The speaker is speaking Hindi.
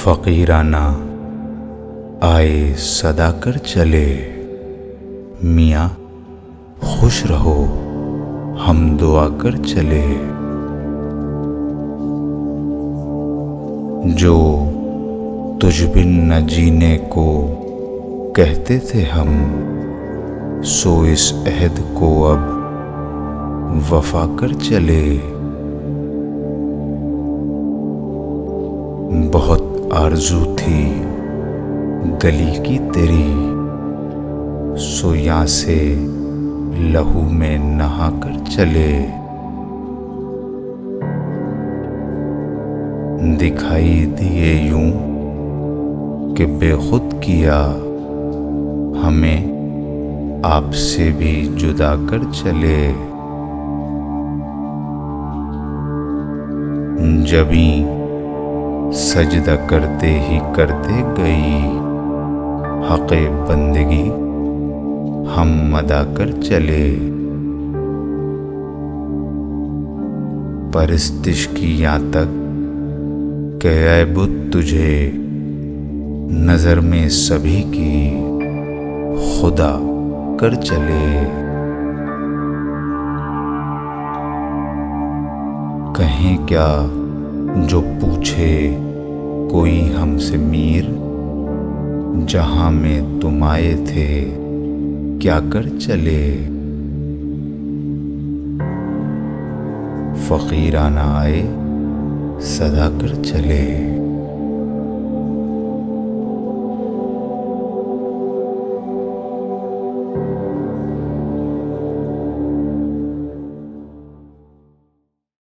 फ़कीराना आए सदा कर चले, मियाँ खुश रहो हम दुआ कर चले। जो तुझ बिन न जीने को कहते थे हम, सो इस अहद को अब वफा कर चले। बहुत आरज़ू थी गली की तेरी, सो यहाँ से लहू में नहा कर चले। दिखाई दिए यूं कि बेखुद किया, हमें आपसे भी जुदा कर चले। जबी सजदा करते ही करते गई, हक़े बंदगी हम अदा कर चले। परस्तिश की यहाँ तक कि ऐ बुत तुझे नज़र में सभी की खुदा कर चले। कहें क्या जो पूछे कोई हमसे मीर, जहां में तुम आए थे क्या कर चले। फ़कीराना आए सदा कर चले।